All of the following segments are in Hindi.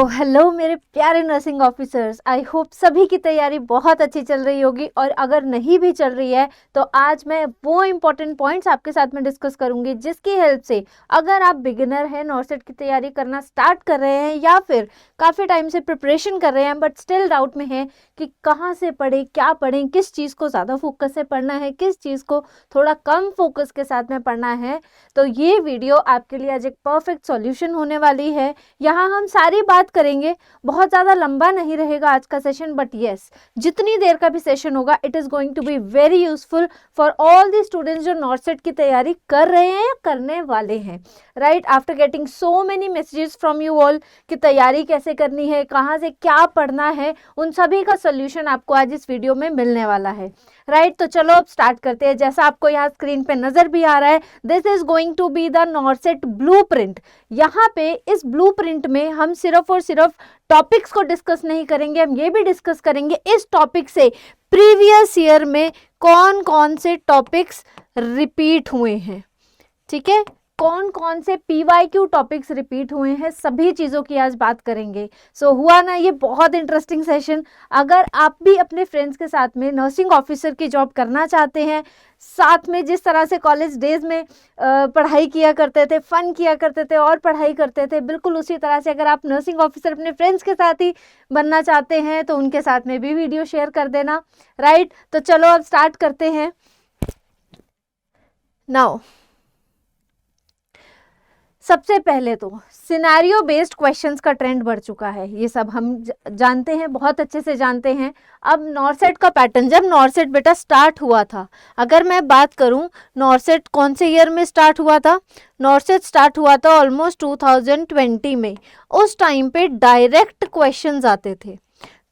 तो हेलो मेरे प्यारे नर्सिंग ऑफिसर्स, आई होप सभी की तैयारी बहुत अच्छी चल रही होगी। और अगर नहीं भी चल रही है तो आज मैं वो इम्पोर्टेंट पॉइंट्स आपके साथ में डिस्कस करूंगी जिसकी हेल्प से अगर आप बिगिनर हैं, नॉर्सेट की तैयारी करना स्टार्ट कर रहे हैं या फिर काफ़ी टाइम से प्रिपरेशन कर रहे हैं बट स्टिल डाउट में हैं कि कहाँ से पढ़ें, क्या पढ़ें, किस चीज़ को ज़्यादा फोकस से पढ़ना है, किस चीज़ को थोड़ा कम फोकस के साथ में पढ़ना है, तो ये वीडियो आपके लिए आज एक परफेक्ट सॉल्यूशन होने वाली है। यहाँ हम सारी बात करेंगे, बहुत ज़्यादा लंबा नहीं रहेगा आज का सेशन, बट येस जितनी देर का भी सेशन होगा it is going to be very useful for all the students जो नॉर्सेट की तैयारी कर रहे हैं या करने वाले हैं। Right, after getting so many messages from you all कि तैयारी कैसे करनी है, कहाँ से क्या पढ़ना है, उन सभी का सोल्यूशन आपको आज इस वीडियो में मिलने वाला है। राइट, तो चलो अब स्टार्ट करते हैं। जैसा आपको यहाँ स्क्रीन पे नजर भी आ रहा है, this is going to be the NORCET blueprint. यहाँ पे इस ब्लूप्रिंट में हम सिर्फ और सिर्फ टॉपिक्स को डिस्कस नहीं करेंगे, हम ये भी डिस्कस करेंगे इस टॉपिक से प्रीवियस ईयर में कौन कौन से टॉपिक्स रिपीट हुए हैं। ठीक है, कौन कौन से PYQ टॉपिक्स रिपीट हुए हैं, सभी चीज़ों की आज बात करेंगे। सो हुआ ना ये बहुत इंटरेस्टिंग सेशन। अगर आप भी अपने फ्रेंड्स के साथ में नर्सिंग ऑफिसर की जॉब करना चाहते हैं, साथ में जिस तरह से कॉलेज डेज में पढ़ाई किया करते थे, फन किया करते थे और पढ़ाई करते थे, बिल्कुल उसी तरह से अगर आप नर्सिंग ऑफिसर अपने फ्रेंड्स के साथ ही बनना चाहते हैं तो उनके साथ में भी वीडियो शेयर कर देना। राइट, तो चलो अब स्टार्ट करते हैं। नाउ सबसे पहले तो सिनेरियो बेस्ड क्वेश्चंस का ट्रेंड बढ़ चुका है, ये सब हम जानते हैं, बहुत अच्छे से जानते हैं। अब नॉर्सेट का पैटर्न, जब नॉर्सेट बेटा स्टार्ट हुआ था, अगर मैं बात करूं नॉर्सेट कौन से ईयर में स्टार्ट हुआ था, नॉर्सेट स्टार्ट हुआ था ऑलमोस्ट 2020 में। उस टाइम पे डायरेक्ट क्वेश्चंस आते थे,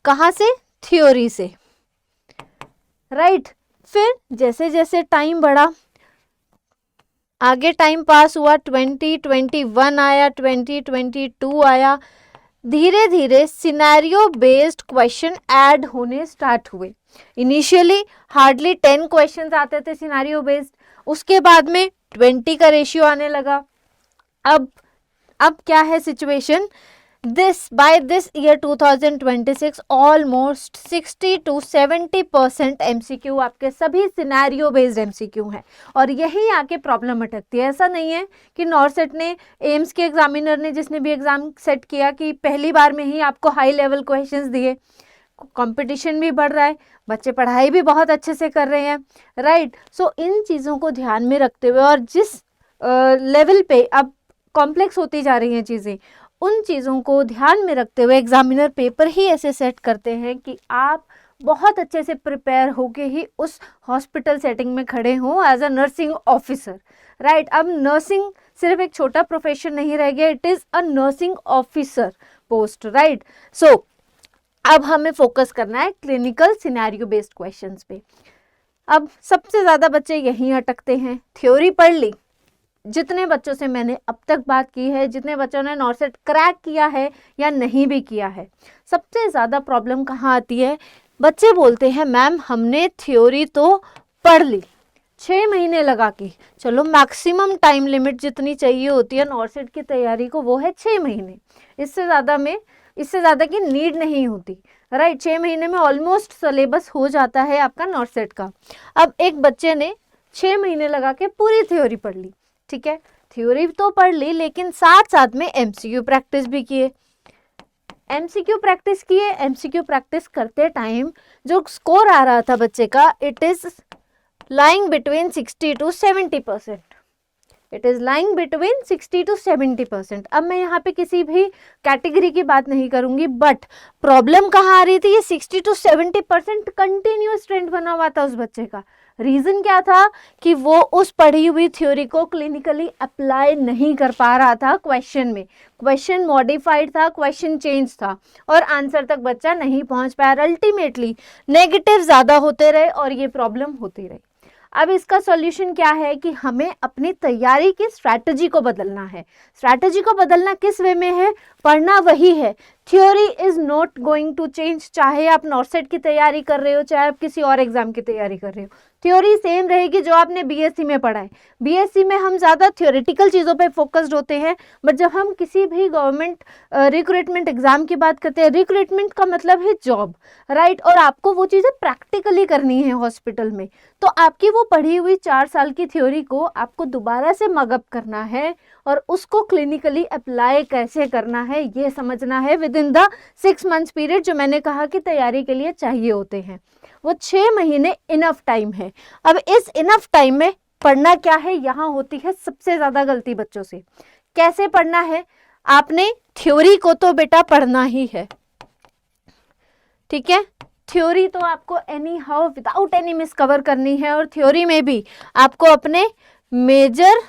कहाँ से? थ्योरी से। राइट, फिर जैसे जैसे टाइम बढ़ा, आगे टाइम पास हुआ, 2021 आया, 2022 आया, धीरे धीरे सिनेरियो बेस्ड क्वेश्चन ऐड होने स्टार्ट हुए। इनिशियली हार्डली 10 क्वेश्चंस आते थे सिनेरियो बेस्ड, उसके बाद में 20 का रेशियो आने लगा। अब क्या है situation? by this year 2026 almost 60 to 70% MCQ आपके सभी सिनेरियो बेस्ड MCQ हैं। और यही आके प्रॉब्लम अटकती है। ऐसा नहीं है कि नॉर्सेट ने, एम्स के एग्जामिनर ने, जिसने भी एग्जाम सेट किया, कि पहली बार में ही आपको हाई लेवल क्वेश्चंस दिए। कंपटीशन भी बढ़ रहा है, बच्चे पढ़ाई भी बहुत अच्छे से कर रहे हैं। राइट, सो इन चीज़ों को ध्यान में रखते हुए और जिस लेवल पे अब कॉम्प्लेक्स होती जा रही हैं चीज़ें, उन चीज़ों को ध्यान में रखते हुए एग्जामिनर पेपर ही ऐसे सेट करते हैं कि आप बहुत अच्छे से प्रिपेयर होके ही उस हॉस्पिटल सेटिंग में खड़े हों as a nursing officer. Right, अब नर्सिंग सिर्फ एक छोटा प्रोफेशन नहीं रह गया, it is a nursing officer post. Right, so अब हमें फोकस करना है क्लिनिकल सिनेरियो बेस्ड क्वेश्चंस पे। अब सबसे ज़्यादा बच्चे यहीं अटकते हैं। थ्योरी पढ़ ली, जितने बच्चों से मैंने अब तक बात की है, जितने बच्चों ने नॉर्सेट क्रैक किया है या नहीं भी किया है, सबसे ज़्यादा प्रॉब्लम कहाँ आती है? बच्चे बोलते हैं मैम हमने थ्योरी तो पढ़ ली 6 महीने लगा के, चलो मैक्सिमम टाइम लिमिट जितनी चाहिए होती है नॉर्सेट की तैयारी को वो है 6 महीने, इससे ज़्यादा की नीड नहीं होती। राइट, 6 महीने में ऑलमोस्ट सिलेबस हो जाता है आपका नॉर्सेट का। अब एक बच्चे ने 6 महीने लगा के पूरी थ्योरी पढ़ ली, ठीक है, थ्योरी तो पढ़ ली लेकिन साथ साथ में MCQ प्रैक्टिस भी किए। MCQ प्रैक्टिस करते टाइम जो स्कोर आ रहा था बच्चे का, it is lying between 60 to 70%। It is lying between 60 to 70%। अब मैं यहाँ पे किसी भी कैटेगरी की बात नहीं करूंगी, बट प्रॉब्लम कहाँ आ रही थी? ये 60 to 70% कंटिन्यूस ट्रेंड बना हुआ था उस बच्चे का। रीज़न क्या था? कि वो उस पढ़ी हुई थ्योरी को क्लिनिकली अप्लाई नहीं कर पा रहा था क्वेश्चन में। क्वेश्चन मॉडिफाइड था, क्वेश्चन चेंज था और आंसर तक बच्चा नहीं पहुंच पाया। अल्टीमेटली नेगेटिव ज़्यादा होते रहे और ये प्रॉब्लम होती रही। अब इसका सॉल्यूशन क्या है कि हमें अपनी तैयारी की स्ट्रैटेजी को बदलना है। स्ट्रैटेजी को बदलना किस वे में है? पढ़ना वही है। Theory is not going to change, चाहे आप नॉर्सेट की तैयारी कर रहे हो, चाहे आप किसी और एग्जाम की तैयारी कर रहे हो, थ्योरी सेम रहेगी जो आपने बीएससी में पढ़ा है। बीएससी में हम ज़्यादा थ्योरेटिकल चीज़ों पे फोकस्ड होते हैं, बट जब हम किसी भी गवर्नमेंट रिक्रूटमेंट एग्जाम की बात करते हैं, रिक्रूटमेंट का मतलब है जॉब, राइट, और आपको वो चीज़ें प्रैक्टिकली करनी है हॉस्पिटल में, तो आपकी वो पढ़ी हुई 4 साल की थ्योरी को आपको दोबारा से मगअप करना है और उसको क्लिनिकली अप्लाई कैसे करना है ये समझना है with in the 6 months period जो मैंने कहा कि तैयारी के लिए चाहिए होते हैं। वो 6 महीने इनफ टाइम है। अब इस इनफ टाइम में पढ़ना क्या है, यहाँ होती है सबसे ज़्यादा गलती बच्चों से। कैसे पढ़ना है, आपने थ्योरी को तो बेटा पढ़ना ही है, ठीक है, थ्योरी तो आपको any how without any miss cover करनी है, और थ्योरी में भी आपको अपने मेजर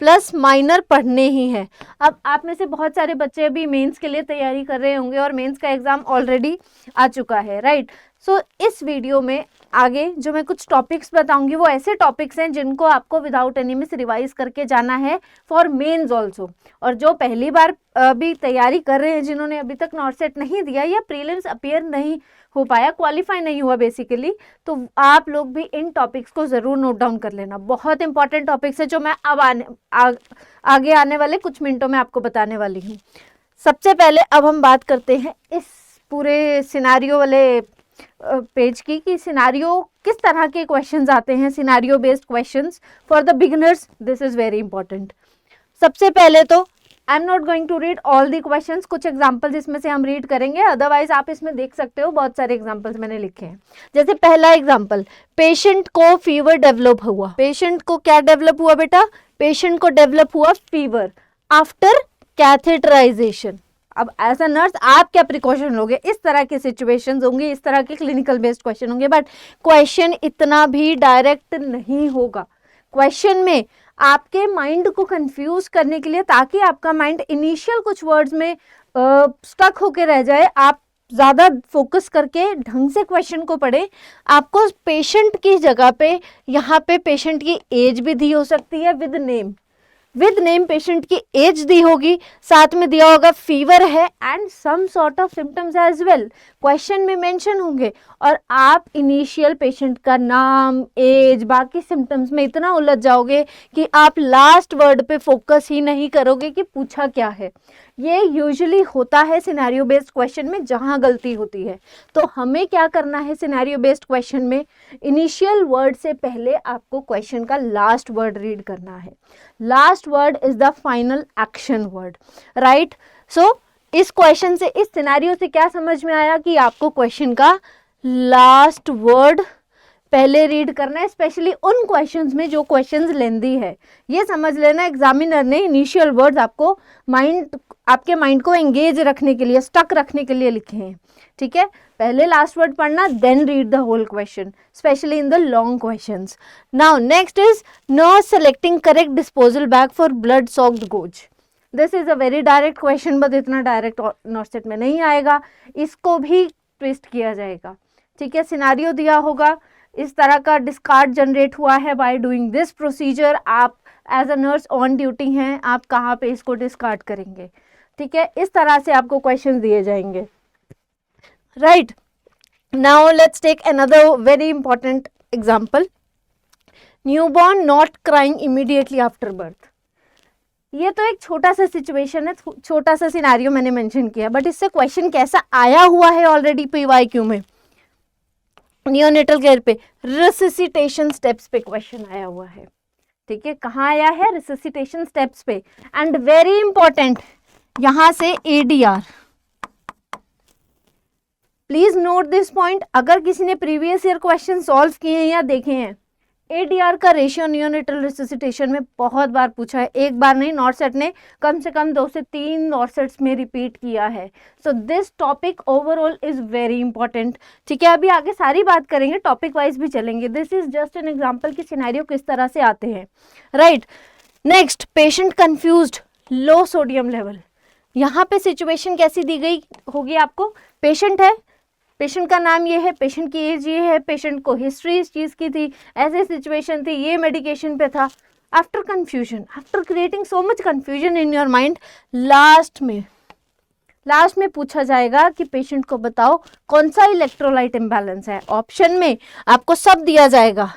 प्लस माइनर पढ़ने ही है। अब आप में से बहुत सारे बच्चे अभी मेंस के लिए तैयारी कर रहे होंगे और मेंस का एग्ज़ाम ऑलरेडी आ चुका है, राइट। सो इस वीडियो में आगे जो मैं कुछ टॉपिक्स बताऊंगी वो ऐसे टॉपिक्स हैं जिनको आपको विदाउट एनी मिस रिवाइज करके जाना है फॉर मेंस ऑल्सो। और जो पहली बार अभी तैयारी कर रहे हैं, जिन्होंने अभी तक नॉर्सेट नहीं दिया या प्रीलिम्स अपीयर नहीं हो पाया, क्वालिफाई नहीं हुआ बेसिकली, तो आप लोग भी इन टॉपिक्स को ज़रूर नोट डाउन कर लेना। बहुत इंपॉर्टेंट टॉपिक्स है जो मैं अब आगे आने वाले कुछ मिनटों में आपको बताने वाली हूँ। सबसे पहले अब हम बात करते हैं इस पूरे सिनारियो वाले पेज की, कि सिनारियो किस तरह के क्वेश्चंस आते हैं, scenario based questions for the beginners, this is very important. सबसे पहले तो I am not going to read all the questions, कुछ एग्जांपल्स इसमें से हम रीड करेंगे, अदरवाइज आप इसमें देख सकते हो बहुत सारे एग्जांपल्स मैंने लिखे हैं। जैसे पहला एग्जांपल, पेशेंट को फीवर डेवलप हुआ। पेशेंट को क्या डेवलप हुआ बेटा, पेशेंट को डेवलप हुआ फीवर आफ्टर कैथेटराइजेशन। अब एज अ नर्स आप क्या प्रिकॉशन लोगे, इस तरह के सिचुएशंस होंगे, इस तरह के क्लिनिकल बेस्ड क्वेश्चन होंगे, बट क्वेश्चन इतना भी डायरेक्ट नहीं होगा। क्वेश्चन में आपके माइंड को कंफ्यूज करने के लिए, ताकि आपका माइंड इनिशियल कुछ वर्ड्स में स्टक होके रह जाए, आप ज़्यादा फोकस करके ढंग से क्वेश्चन को पढ़े। आपको पेशेंट की जगह पे यहाँ पे पेशेंट की एज भी दी हो सकती है विद नेम पेशेंट की एज दी होगी, साथ में दिया होगा फीवर है and some sort of symptoms as well, question में मेंशन होंगे, और आप इनिशियल पेशेंट का नाम, एज, बाकी सिम्टम्स में इतना उलझ जाओगे कि आप लास्ट वर्ड पे फोकस ही नहीं करोगे कि पूछा क्या है। ये यूजुअली होता है सिनेरियो बेस्ड क्वेश्चन में, जहाँ गलती होती है। तो हमें क्या करना है सिनेरियो बेस्ड क्वेश्चन में, इनिशियल वर्ड से पहले आपको क्वेश्चन का लास्ट वर्ड रीड करना है। Last word is the final action word, right. So इस क्वेश्चन से, इस सिनेरियो से क्या समझ में आया कि आपको क्वेश्चन का लास्ट वर्ड पहले रीड करना है, स्पेशली उन क्वेश्चंस में जो क्वेश्चंस लेंदी है। ये समझ लेना एग्जामिनर ने इनिशियल वर्ड्स आपको आपके माइंड को एंगेज रखने के लिए, स्टक रखने के लिए लिखे हैं, ठीक है। पहले लास्ट वर्ड पढ़ना, then read the whole question, specially in the long questions. Now next is nurse selecting correct disposal bag for blood soaked gauze. This is a very direct question, but इतना डायरेक्ट नॉर्सेट में नहीं आएगा, इसको भी ट्विस्ट किया जाएगा, ठीक है। सिनारियो दिया होगा, इस तरह का डिस्कार्ड जनरेट हुआ है बाय डूइंग दिस प्रोसीजर, आप as a nurse on duty हैं, आप कहाँ पे इसको डिस्कार्ड करेंगे, ठीक है। इस तरह से आपको क्वेश्चन दिए जाएंगे, right. Now let's take another very important example, newborn not crying immediately after birth. ये तो एक छोटा सा सिचुएशन है, छोटा सा सिनेरियो मैंने मेंशन किया, बट इससे क्वेश्चन कैसा आया हुआ है ऑलरेडी पीवाईक्यू में। नियोनेटल केयर पे रिससिटेशन स्टेप्स पे क्वेश्चन आया हुआ है, ठीक है। कहाँ आया है, रिससिटेशन स्टेप्स पे, एंड वेरी इंपॉर्टेंट यहां से ADR, please note this point. अगर किसी ने प्रीवियस ईयर क्वेश्चन सॉल्व किए हैं या देखे हैं, ADR का रेशियो नियोनेटल रिससिटेशन में बहुत बार पूछा है, एक बार नहीं, नॉर्सेट ने कम से कम 2 से 3 नॉर्सेट्स में रिपीट किया है। So this topic overall is very important, ठीक है। अभी आगे सारी बात करेंगे, टॉपिक वाइज भी चलेंगे। This is just an example कि सिनेरियो किस तरह से आते हैं, राइट। नेक्स्ट, पेशेंट कंफ्यूज्ड, लो सोडियम लेवल। यहाँ पे सिचुएशन कैसी दी गई होगी आपको, पेशेंट है, पेशेंट का नाम ये है, पेशेंट की एज ये है, पेशेंट को हिस्ट्री इस चीज़ की थी, ऐसे सिचुएशन थी, ये मेडिकेशन पे था। After confusion, after creating so much confusion in your mind, last last में पूछा जाएगा कि पेशेंट को बताओ कौन सा इलेक्ट्रोलाइट इम्बैलेंस है। ऑप्शन में आपको सब दिया जाएगा,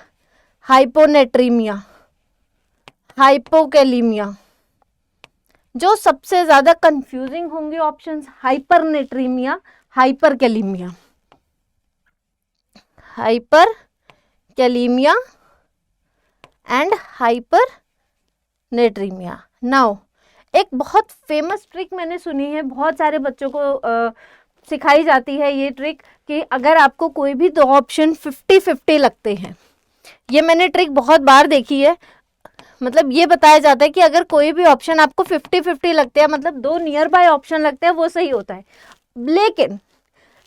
हाइपोनेट्रीमिया, हाइपोकैलीमिया, जो सबसे ज्यादा कंफ्यूजिंग होंगे options, hypernatremia, hyperkalemia, hyperkalemia and hypernatremia. Now एक बहुत फेमस ट्रिक मैंने सुनी है, बहुत सारे बच्चों को सिखाई जाती है ये ट्रिक कि अगर आपको कोई भी दो ऑप्शन 50-50 लगते हैं, ये मैंने ट्रिक बहुत बार देखी है। मतलब ये बताया जाता है कि अगर कोई भी ऑप्शन आपको 50-50 लगते हैं, मतलब दो नियर बाय ऑप्शन लगते हैं, वो सही होता है।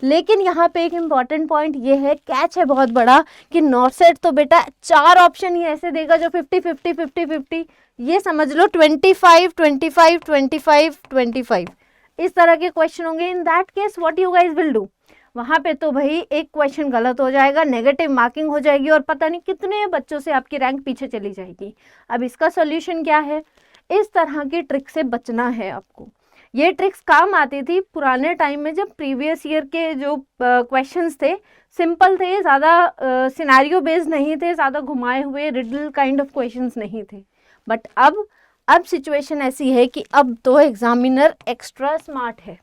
लेकिन यहाँ पे एक इम्पॉर्टेंट पॉइंट ये है, कैच है बहुत बड़ा, कि नॉर्सेट तो बेटा 4 ऑप्शन ही ऐसे देगा जो 50-50 50-50, ये समझ लो 25-25-25-25 इस तरह के क्वेश्चन होंगे। In that case what you guys will do, वहाँ पे तो भाई एक क्वेश्चन गलत हो जाएगा, नेगेटिव मार्किंग हो जाएगी और पता नहीं कितने बच्चों से आपकी रैंक पीछे चली जाएगी। अब इसका सोल्यूशन क्या है, इस तरह की ट्रिक से बचना है आपको। ये ट्रिक्स काम आती थी पुराने टाइम में, जब प्रीवियस ईयर के जो क्वेश्चंस थे सिंपल थे, ज़्यादा सिनेरियो बेस्ड नहीं थे, ज़्यादा घुमाए हुए रिडल काइंड ऑफ क्वेश्चंस नहीं थे। बट अब सिचुएशन ऐसी है कि अब तो एग्जामिनर एक्स्ट्रा स्मार्ट है,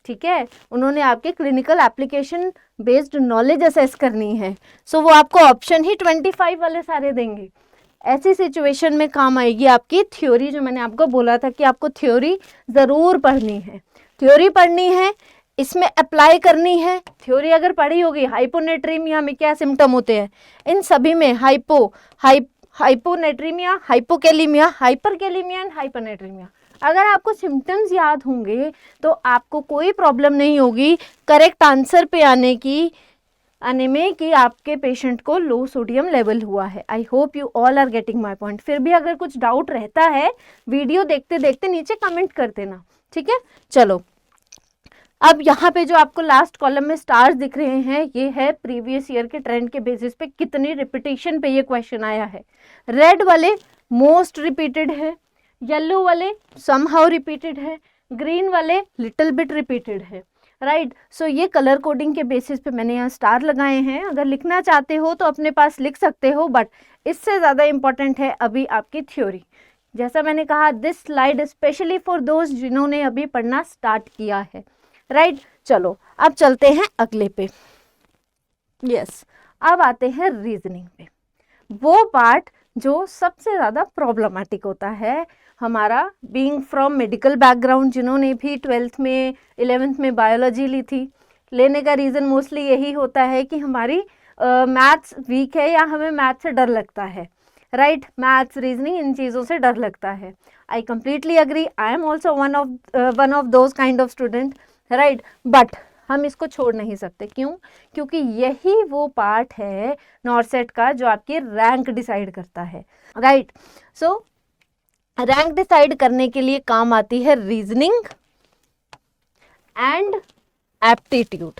ठीक है, उन्होंने आपके clinical application based knowledge assess करनी है, सो वो आपको ऑप्शन ही 25 वाले सारे देंगे। ऐसी सिचुएशन में काम आएगी आपकी थ्योरी, जो मैंने आपको बोला था कि आपको थ्योरी ज़रूर पढ़नी है, थ्योरी पढ़नी है, इसमें अप्लाई करनी है। थ्योरी अगर पढ़ी होगी, हाइपोनेट्रीमिया में क्या सिम्टम होते हैं, इन सभी में हाइपोनेट्रीमिया, हाइपोकैलीमिया, हाइपरकैलीमिया एंड हाइपरनेट्रीमिया, अगर आपको सिम्टम्स याद होंगे तो आपको कोई प्रॉब्लम नहीं होगी करेक्ट आंसर पे आने में कि आपके पेशेंट को लो सोडियम लेवल हुआ है। I hope you all are getting my point. फिर भी अगर कुछ डाउट रहता है, वीडियो देखते देखते नीचे कमेंट कर देना, ठीक है। चलो, अब यहाँ पे जो आपको लास्ट कॉलम में स्टार्स दिख रहे हैं, ये है प्रीवियस ईयर के ट्रेंड के बेसिस पे कितनी रिपीटेशन पे ये क्वेश्चन आया है। रेड वाले मोस्ट रिपीटेड है, येलो वाले समहाउ रिपीटेड है, ग्रीन वाले लिटिल बिट रिपीटेड है, राइट। सो ये कलर कोडिंग के बेसिस पे मैंने यहाँ स्टार लगाए हैं। अगर लिखना चाहते हो तो अपने पास लिख सकते हो, बट इससे ज़्यादा इम्पॉर्टेंट है अभी आपकी थ्योरी। जैसा मैंने कहा, this slide specially for those जिन्होंने अभी पढ़ना स्टार्ट किया है, राइट। चलो अब चलते हैं अगले पे। यस, अब आते हैं रीजनिंग पे, वो पार्ट जो सबसे ज़्यादा प्रॉब्लमेटिक होता है हमारा। बीइंग फ्रॉम मेडिकल बैकग्राउंड, जिन्होंने भी 12th में 11th में बायोलॉजी ली थी, लेने का रीज़न मोस्टली यही होता है कि हमारी मैथ्स वीक है या हमें मैथ्स से डर लगता है, राइट। मैथ्स, रीजनिंग, इन चीज़ों से डर लगता है। I completely agree, I am also one of those kind of student, right. But हम इसको छोड़ नहीं सकते, क्यों? क्योंकि यही वो पार्ट है नॉर्सेट का जो आपकी रैंक डिसाइड करता है, राइट। सो रैंक डिसाइड करने के लिए काम आती है रीजनिंग एंड एप्टीट्यूड।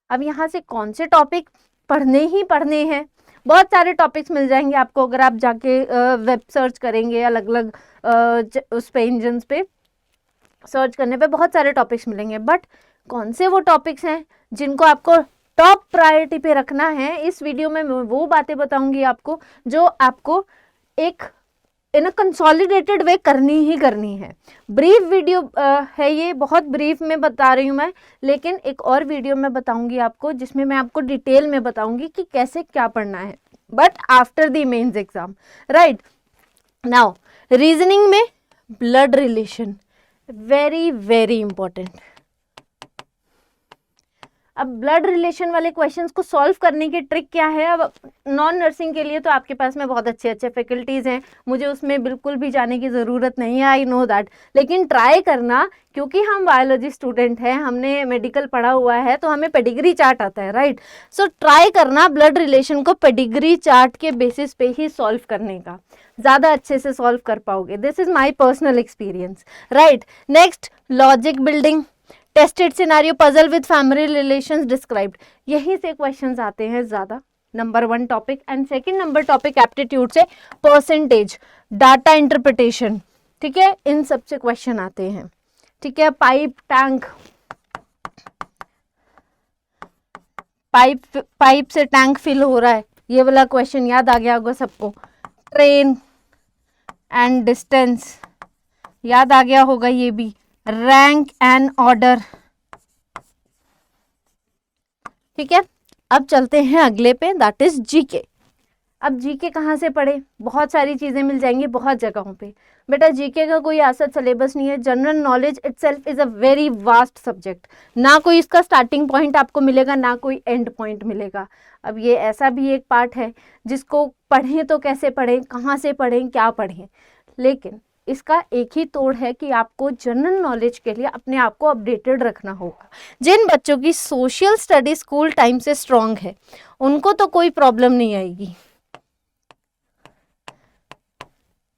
अब यहाँ से कौन से टॉपिक पढ़ने हैं, बहुत सारे टॉपिक्स मिल जाएंगे आपको अगर आप जाके वेब सर्च करेंगे, अलग अलग उस पे इंजन्स पे सर्च करने पे बहुत सारे टॉपिक्स मिलेंगे। बट कौन से वो टॉपिक्स हैं जिनको आपको टॉप प्रायोरिटी पे रखना है, इस वीडियो में मैं वो बातें बताऊंगी आपको जो आपको एक इन अ कंसोलिडेटेड वे करनी ही करनी है। ब्रीफ वीडियो है ये, बहुत ब्रीफ में बता रही हूँ मैं, लेकिन एक और वीडियो में बताऊंगी आपको जिसमें मैं आपको डिटेल में बताऊंगी कि कैसे क्या पढ़ना है, but after the mains exam, right. Now reasoning में blood relation very very important. अब ब्लड रिलेशन वाले क्वेश्चंस को सॉल्व करने की ट्रिक क्या है? अब नॉन नर्सिंग के लिए तो आपके पास में बहुत अच्छे अच्छे फैकल्टीज़ हैं, मुझे उसमें बिल्कुल भी जाने की ज़रूरत नहीं है, आई नो दैट। लेकिन ट्राई करना, क्योंकि हम बायोलॉजी स्टूडेंट हैं, हमने मेडिकल पढ़ा हुआ है, तो हमें पेडिग्री चार्ट आता है, राइट। सो ट्राई करना ब्लड रिलेशन को पेडिग्री चार्ट के बेसिस पे ही सॉल्व करने का, ज़्यादा अच्छे से सॉल्व कर पाओगे। This is my personal experience, right. Next, logic building, tested scenario, puzzle with family relations described, यहीं से क्वेश्चंस आते हैं ज़्यादा, number 1 topic. And second number topic aptitude से परसेंटेज, डाटा इंटरप्रिटेशन, ठीक है, इन सब से क्वेश्चन आते हैं, ठीक है, पाइप, टैंक, पाइप से टैंक फिल हो रहा है, ये वाला क्वेश्चन याद आ गया होगा सबको। ट्रेन एंड डिस्टेंस याद आ गया होगा ये भी। रैंक एंड ऑर्डर, ठीक है। अब चलते हैं अगले पे, दैट इज जीके। अब जीके कहाँ से पढ़े, बहुत सारी चीजें मिल जाएंगी बहुत जगहों पे। बेटा जीके का कोई ऐसा सिलेबस नहीं है, general knowledge itself is a very vast subject, ना कोई इसका स्टार्टिंग पॉइंट आपको मिलेगा ना कोई एंड पॉइंट मिलेगा। अब ये ऐसा भी एक पार्ट है जिसको पढ़ें तो कैसे पढ़ें, कहाँ से पढ़ें, क्या पढ़ें, लेकिन इसका एक ही तोड़ है कि आपको जनरल नॉलेज के लिए अपने आप को अपडेटेड रखना होगा। जिन बच्चों की सोशल स्टडी स्कूल टाइम से स्ट्रांग है उनको तो कोई प्रॉब्लम नहीं आएगी,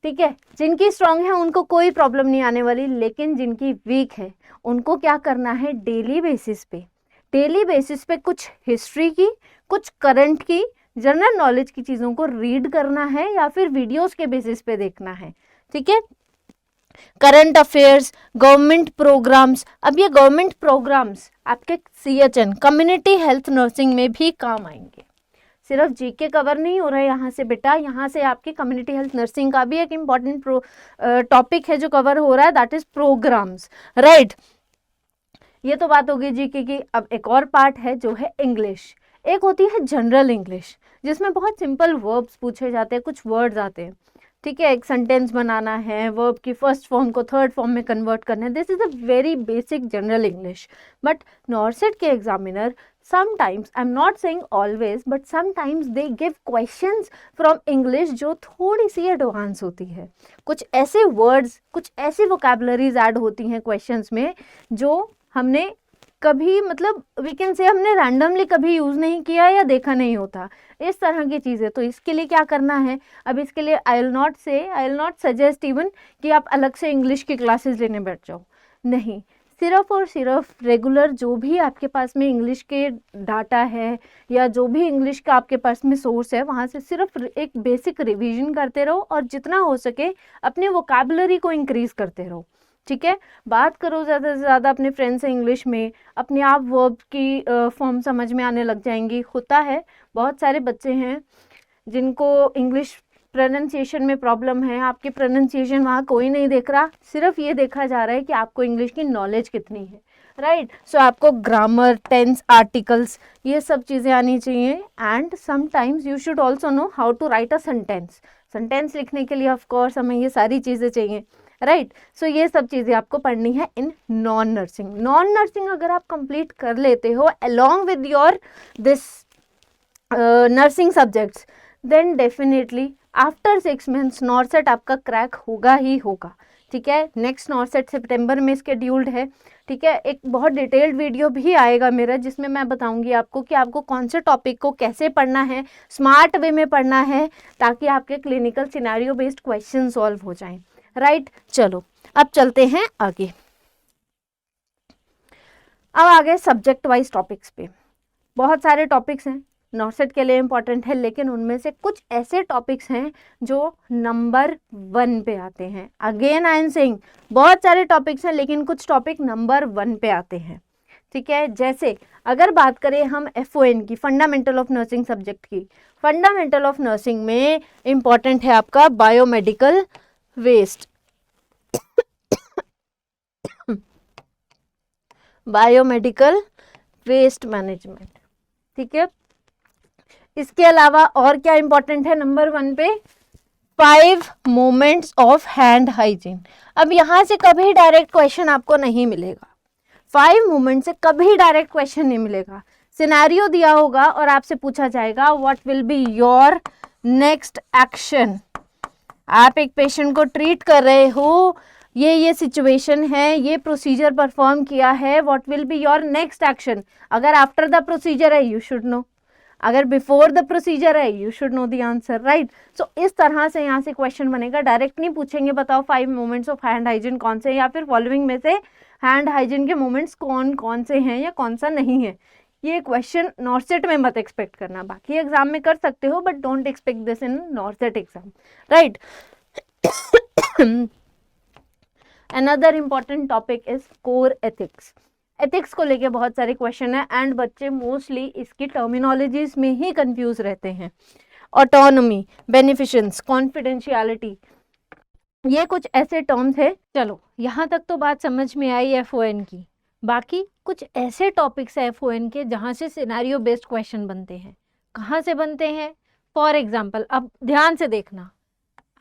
ठीक है, जिनकी स्ट्रांग है उनको कोई प्रॉब्लम नहीं आने वाली, लेकिन जिनकी वीक है उनको क्या करना है, डेली बेसिस पे कुछ हिस्ट्री की, कुछ करंट की, जनरल नॉलेज की चीज़ों को रीड करना है या फिर वीडियोस के बेसिस पे देखना है, ठीक है। करंट अफेयर्स, गवर्नमेंट प्रोग्राम्स, अब ये गवर्नमेंट प्रोग्राम्स आपके CHN कम्युनिटी हेल्थ नर्सिंग में भी काम आएंगे। सिर्फ जीके कवर नहीं हो रहा है यहाँ से बेटा, यहाँ से आपकी कम्युनिटी हेल्थ नर्सिंग का भी एक इम्पॉर्टेंट टॉपिक है जो कवर हो रहा है, दैट इज प्रोग्राम्स, राइट। ये तो बात होगी जीके की। अब एक और पार्ट है जो है इंग्लिश। एक होती है जनरल इंग्लिश जिसमें बहुत सिंपल वर्ब्स पूछे जाते हैं, कुछ वर्ड्स आते हैं, ठीक है, एक सेंटेंस बनाना है, वर्ब की फर्स्ट फॉर्म को थर्ड फॉर्म में कन्वर्ट करना है, this is a very basic general English. But नॉर्सेट के examiner sometimes, I'm not saying always, but sometimes they give questions from English जो थोड़ी सी एडवांस होती है। कुछ ऐसे वर्ड्स, कुछ ऐसी वोकैबुलरीज ऐड होती हैं क्वेश्चंस में जो हमने कभी, मतलब वी कैन से हमने रैंडमली कभी यूज़ नहीं किया या देखा नहीं होता, इस तरह की चीज़ें। तो इसके लिए क्या करना है, अब इसके लिए I will not suggest even कि आप अलग से इंग्लिश की क्लासेस लेने बैठ जाओ, नहीं, सिर्फ और सिर्फ रेगुलर जो भी आपके पास में इंग्लिश के डाटा है या जो भी इंग्लिश का आपके पास में सोर्स है वहाँ से सिर्फ एक बेसिक रिवीजन करते रहो और जितना हो सके अपने वोकैबुलरी को इंक्रीज करते रहो, ठीक है। बात करो ज़्यादा से ज़्यादा अपने फ्रेंड से इंग्लिश में, अपने आप वर्ब की फॉर्म समझ में आने लग जाएंगी। होता है बहुत सारे बच्चे हैं जिनको इंग्लिश प्रोनाउंसिएशन में प्रॉब्लम है, आपकी प्रोनाउंसिएशन वहाँ कोई नहीं देख रहा, सिर्फ ये देखा जा रहा है कि आपको इंग्लिश की नॉलेज कितनी है, राइट। सो आपको ग्रामर, टेंस, आर्टिकल्स, ये सब चीज़ें आनी चाहिए। And sometimes you should also know how to write a sentence लिखने के लिए ऑफ कोर्स हमें ये सारी चीज़ें चाहिए, राइट। सो ये सब चीज़ें आपको पढ़नी है इन नॉन नर्सिंग अगर आप कंप्लीट कर लेते हो along with your this nursing subjects, then definitely after 6 months NORCET आपका क्रैक होगा ही होगा, ठीक है। नेक्स्ट नॉर्सेट सितंबर में स्केड्यूल्ड है, ठीक है। एक बहुत डिटेल्ड वीडियो भी आएगा मेरा जिसमें मैं बताऊंगी आपको कि आपको कौन से टॉपिक को कैसे पढ़ना है, स्मार्ट वे में पढ़ना है, ताकि आपके clinical scenario based question solve हो जाएं, राइट। चलो अब चलते हैं आगे। अब आगे सब्जेक्ट वाइज टॉपिक्स पे, बहुत सारे टॉपिक्स हैं नॉर्सेट के लिए इम्पॉर्टेंट है, लेकिन उनमें से कुछ ऐसे टॉपिक्स हैं जो नंबर 1 पे आते हैं। अगेन आई एम सेइंग बहुत सारे टॉपिक्स हैं लेकिन कुछ टॉपिक नंबर 1 पे आते हैं, ठीक है। जैसे अगर बात करें हम FON की, फंडामेंटल ऑफ नर्सिंग सब्जेक्ट की, फंडामेंटल ऑफ नर्सिंग में इम्पॉर्टेंट है आपका biomedical waste biomedical waste management, ठीक है। इसके अलावा और क्या इंपॉर्टेंट है नंबर 1 पे, 5 मोमेंट्स ऑफ हैंड हाइजीन। अब यहाँ से कभी डायरेक्ट क्वेश्चन आपको नहीं मिलेगा, 5 मोमेंट से कभी डायरेक्ट क्वेश्चन नहीं मिलेगा। सिनेरियो दिया होगा और आपसे पूछा जाएगा what will be your next action. आप एक पेशेंट को ट्रीट कर रहे हो, ये सिचुएशन है, ये प्रोसीजर परफॉर्म किया है, what will be your next action. अगर आफ्टर द प्रोसीजर है यू शुड नो, अगर बिफोर द प्रोसीजर है you should know the answer, right. So इस तरह से यहाँ से क्वेश्चन बनेगा, डायरेक्ट नहीं पूछेंगे बताओ 5 मोमेंट्स ऑफ हैंड हाइजीन कौन से, या फिर फॉलोइंग में से हैंड हाइजीन के मोमेंट्स कौन कौन से हैं या कौन सा नहीं है। ये क्वेश्चन नॉर्सेट में मत एक्सपेक्ट करना, बाकी एग्जाम में कर सकते हो but don't expect this in नॉर्सेट exam, right. Another important topic is core ethics. Ethics को लेके बहुत सारे क्वेश्चन है एंड बच्चे मोस्टली इसकी टर्मिनोलॉजीज में ही कंफ्यूज रहते हैं। ऑटोनॉमी, बेनिफिशंस, कॉन्फिडेंशियलिटी, ये कुछ ऐसे टर्म्स है। चलो यहाँ तक तो बात समझ में आई FON की। बाकी कुछ ऐसे टॉपिक्स है FON के जहाँ से सिनेरियो बेस्ड क्वेश्चन बनते हैं। कहाँ से बनते हैं? फॉर एग्जाम्पल, अब ध्यान से देखना,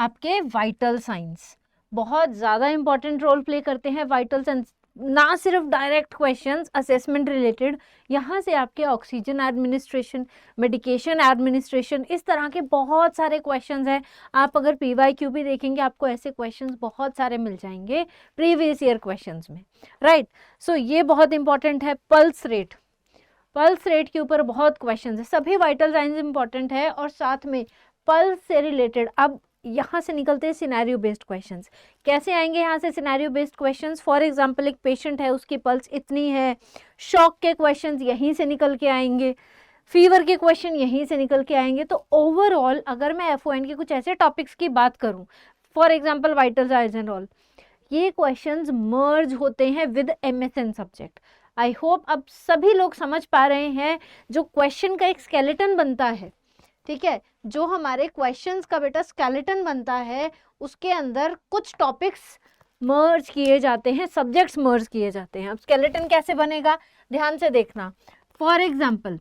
आपके वाइटल साइंस बहुत ज़्यादा इंपॉर्टेंट रोल प्ले करते हैं। वाइटल साइंस ना सिर्फ डायरेक्ट क्वेश्चंस असेसमेंट रिलेटेड, यहाँ से आपके ऑक्सीजन एडमिनिस्ट्रेशन, मेडिकेशन एडमिनिस्ट्रेशन, इस तरह के बहुत सारे क्वेश्चंस हैं। आप अगर PYQ भी देखेंगे आपको ऐसे क्वेश्चंस बहुत सारे मिल जाएंगे प्रीवियस ईयर क्वेश्चंस में, राइट। सो ये बहुत इंपॉर्टेंट है। पल्स रेट, पल्स रेट के ऊपर बहुत क्वेश्चंस है। सभी वाइटल साइंस इंपॉर्टेंट है और साथ में पल्स से रिलेटेड अब यहाँ से निकलते हैं सिनेरियो बेस्ड क्वेश्चंस। कैसे आएंगे यहाँ से scenario based questions? For example एक पेशेंट है, उसकी पल्स इतनी है, शॉक के क्वेश्चंस यहीं से निकल के आएंगे, फीवर के क्वेश्चन यहीं से निकल के आएंगे। तो ओवरऑल अगर मैं FON के कुछ ऐसे टॉपिक्स की बात करूँ, for example vital science and all, ये क्वेश्चंस मर्ज होते हैं with MSN subject. I hope अब सभी लोग समझ पा रहे हैं जो क्वेश्चन का एक स्केलेटन बनता है, ठीक है, जो हमारे क्वेश्चंस का बेटा स्केलेटन बनता है, उसके अंदर कुछ टॉपिक्स मर्ज किए जाते हैं, सब्जेक्ट्स मर्ज किए जाते हैं। अब स्केलेटन कैसे बनेगा, ध्यान से देखना। फॉर एग्जाम्पल,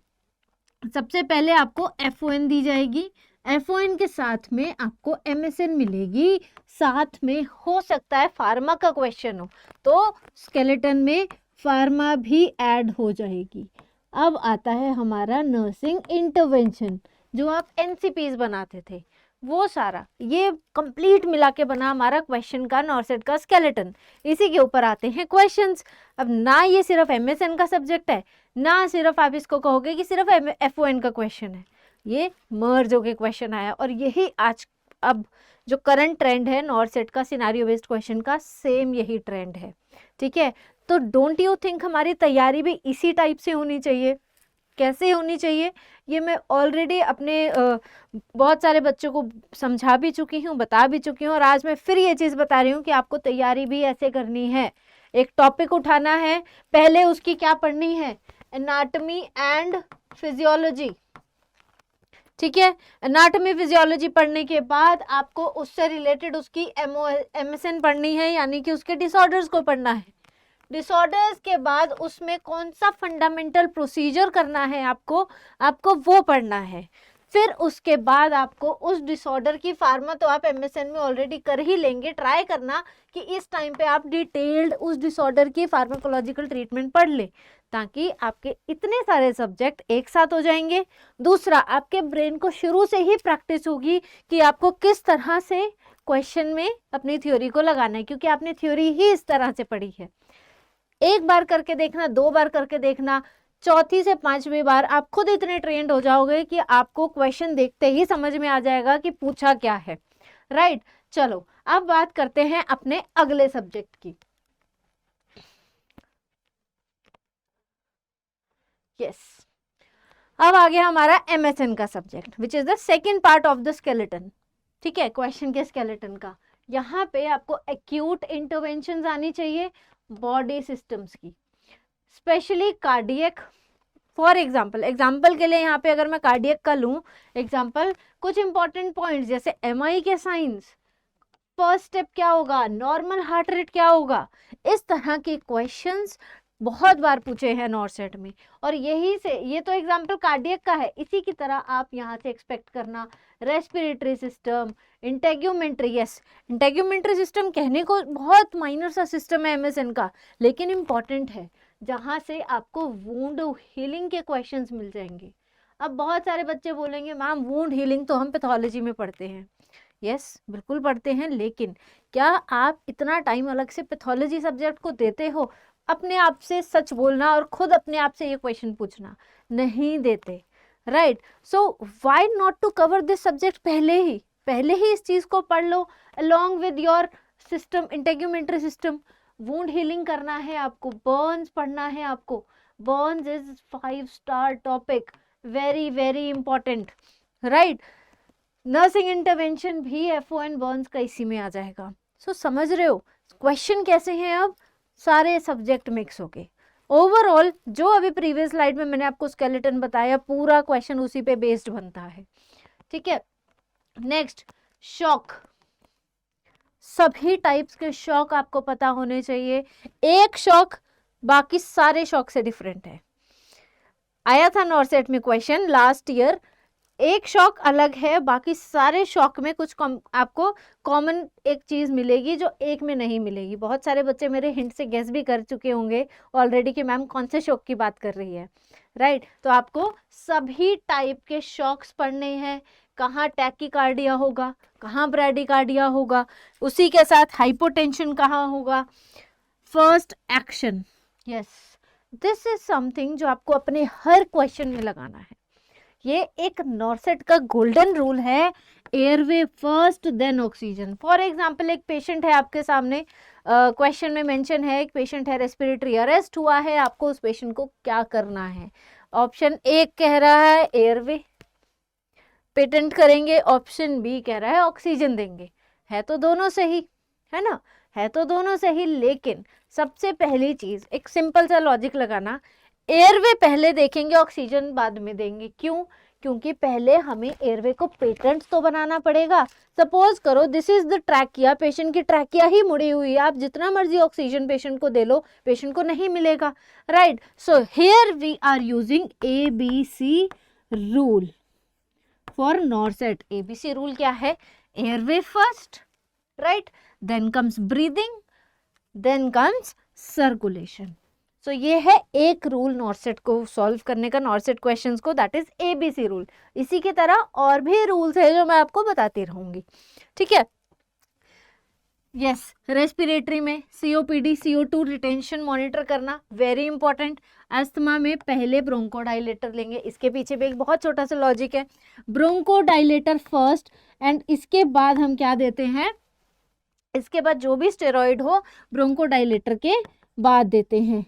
सबसे पहले आपको FON दी जाएगी, FON के साथ में आपको MSN मिलेगी, साथ में हो सकता है फार्मा का क्वेश्चन हो, तो स्केलेटन में फार्मा भी ऐड हो जाएगी। अब आता है हमारा नर्सिंग इंटरवेंशन, जो आप NCPs बनाते थे, वो सारा ये कंप्लीट मिला के बना हमारा क्वेश्चन का नॉर्सेट का स्केलेटन। इसी के ऊपर आते हैं क्वेश्चंस। अब ना ये सिर्फ MSN का सब्जेक्ट है, ना सिर्फ आप इसको कहोगे कि सिर्फ FON का क्वेश्चन है, ये मर्ज होके क्वेश्चन आया। और यही आज अब जो करंट ट्रेंड है नॉर्सेट का सिनेरियो बेस्ड क्वेश्चन का, सेम यही ट्रेंड है, ठीक है। तो डोंट यू थिंक हमारी तैयारी भी इसी टाइप से होनी चाहिए? कैसे होनी चाहिए ये मैं ऑलरेडी अपने बहुत सारे बच्चों को समझा भी चुकी हूँ, बता भी चुकी हूँ, और आज मैं फिर ये चीज़ बता रही हूँ कि आपको तैयारी भी ऐसे करनी है। एक टॉपिक उठाना है, पहले उसकी क्या पढ़नी है, एनाटॉमी एंड फिजियोलॉजी, ठीक है। एनाटॉमी फिजियोलॉजी पढ़ने के बाद आपको उससे रिलेटेड उसकी MSN पढ़नी है, यानी कि उसके डिसऑर्डर्स को पढ़ना है। डिसऑर्डर्स के बाद उसमें कौन सा फंडामेंटल प्रोसीजर करना है आपको वो पढ़ना है। फिर उसके बाद आपको उस डिसऑर्डर की फार्मा तो आप MSN में ऑलरेडी कर ही लेंगे, ट्राई करना कि इस टाइम पे आप डिटेल्ड उस डिसऑर्डर की फार्माकोलॉजिकल ट्रीटमेंट पढ़ ले, ताकि आपके इतने सारे सब्जेक्ट एक साथ हो जाएंगे। दूसरा, आपके ब्रेन को शुरू से ही प्रैक्टिस होगी कि आपको किस तरह से क्वेश्चन में अपनी थ्योरी को लगाना है, क्योंकि आपने थ्योरी ही इस तरह से पढ़ी है। एक बार करके देखना, 2 बार करके देखना, चौथी से 5वीं बार आप खुद इतने ट्रेंड हो जाओगे कि आपको क्वेश्चन देखते ही समझ में आ जाएगा कि पूछा क्या है, राइट। चलो अब बात करते हैं अपने अगले सब्जेक्ट की। यस, अब आ गया हमारा MSN का subject, which is the second part of the skeleton, ठीक है, क्वेश्चन के स्केलेटन का। यहाँ पे आपको एक्यूट इंटरवेंशन आनी चाहिए बॉडी सिस्टम्स की, स्पेशली कार्डियक। फॉर एग्जाम्पल के लिए यहाँ पे अगर मैं कार्डियक का लूँ एग्जाम्पल, कुछ इंपॉर्टेंट पॉइंट्स जैसे MI के साइंस, फर्स्ट स्टेप क्या होगा, नॉर्मल हार्ट रेट क्या होगा, इस तरह के क्वेश्चंस बहुत बार पूछे हैं नॉर्सेट में। और यही से, ये तो एग्जाम्पल कार्डियक का है, इसी की तरह आप यहाँ से एक्सपेक्ट करना respiratory system, integumentary. Yes, integumentary system कहने को बहुत माइनर सा सिस्टम है MSN का, लेकिन इम्पॉर्टेंट है, जहाँ से आपको वुंड हीलिंग के क्वेश्चंस मिल जाएंगे। अब बहुत सारे बच्चे बोलेंगे मैम वुंड हीलिंग तो हम पैथोलॉजी में पढ़ते हैं। यस, बिल्कुल पढ़ते हैं, लेकिन क्या आप इतना टाइम अलग से पैथोलॉजी सब्जेक्ट को देते हो? अपने आप से सच बोलना और खुद अपने आप से ये क्वेश्चन पूछना, नहीं देते, right. So why not to cover this subject पहले ही इस चीज को पढ़ लो along with your system, integumentary system. Wound healing करना है आपको, बर्न्स पढ़ना है आपको, burns is 5 star topic, very very important, right. Nursing intervention भी FON बर्न्स का इसी में आ जाएगा। सो समझ रहे हो, क्वेश्चन कैसे हैं अब, सारे सब्जेक्ट मिक्स होके। ओवरऑल जो अभी प्रीवियस स्लाइड में मैंने आपको स्केलेटन बताया, पूरा क्वेश्चन उसी पे बेस्ड बनता है, ठीक है। Next, shock. सभी टाइप्स के शॉक आपको पता होने चाहिए। एक शॉक बाकी सारे शॉक से डिफरेंट है। आया था नॉर्सेट में क्वेश्चन लास्ट ईयर, एक शॉक अलग है, बाकी सारे शॉक में कुछ आपको कॉमन एक चीज मिलेगी जो एक में नहीं मिलेगी। बहुत सारे बच्चे मेरे हिंट से गेस भी कर चुके होंगे ऑलरेडी कि मैम कौन से शॉक की बात कर रही है, राइट। तो आपको सभी टाइप के शॉक्स पढ़ने हैं, कहाँ टैकीकार्डिया होगा, कहाँ ब्रैडीकार्डिया होगा, उसी के साथ हाइपोटेंशन कहाँ होगा, first action. Yes, this is something जो आपको अपने हर क्वेश्चन में लगाना है। ये एक नॉर्सेट का गोल्डन रूल है, airway first then oxygen. For example एक पेशेंट है आपके सामने, क्वेश्चन में मेंशन है एक पेशेंट है, रेस्पिरेटरी अरेस्ट हुआ है, आपको उस पेशेंट को क्या करना है। ऑप्शन ए कह रहा है एयरवे पेटेंट करेंगे, ऑप्शन बी कह रहा है ऑक्सीजन देंगे। है तो दोनों सही, है ना, है तो दोनों सही, लेकिन सबसे पहली चीज एक सिंपल सा लॉजिक लगाना, एयरवे पहले देखेंगे ऑक्सीजन बाद में देंगे। क्यों? क्योंकि पहले हमें एयरवे को पेटेंट तो बनाना पड़ेगा। सपोज करो this is the trachea, patient की ट्रैकिया ही मुड़ी हुई है, आप जितना मर्जी ऑक्सीजन पेशेंट को दे लो, पेशेंट को नहीं मिलेगा, right. So here we are using ABC rule for NORCET. ABC rule क्या है? Airway first, right, then comes breathing, then comes circulation. So ये है एक रूल नॉर्सेट को सॉल्व करने का, नॉर्सेट क्वेश्चंस को, दैट इज ABC रूल। इसी की तरह और भी रूल्स है जो मैं आपको बताती रहूंगी, ठीक है। यस, रेस्पिरेटरी में COPD CO2 रिटेंशन मॉनिटर करना वेरी इंपॉर्टेंट। अस्थमा में पहले ब्रोंकोडाइलेटर लेंगे, इसके पीछे भी एक बहुत छोटा सा लॉजिक है, ब्रोंकोडाइलेटर फर्स्ट एंड इसके बाद हम क्या देते हैं, इसके बाद जो भी स्टेरॉइड हो ब्रोंकोडाइलेटर के बाद देते हैं।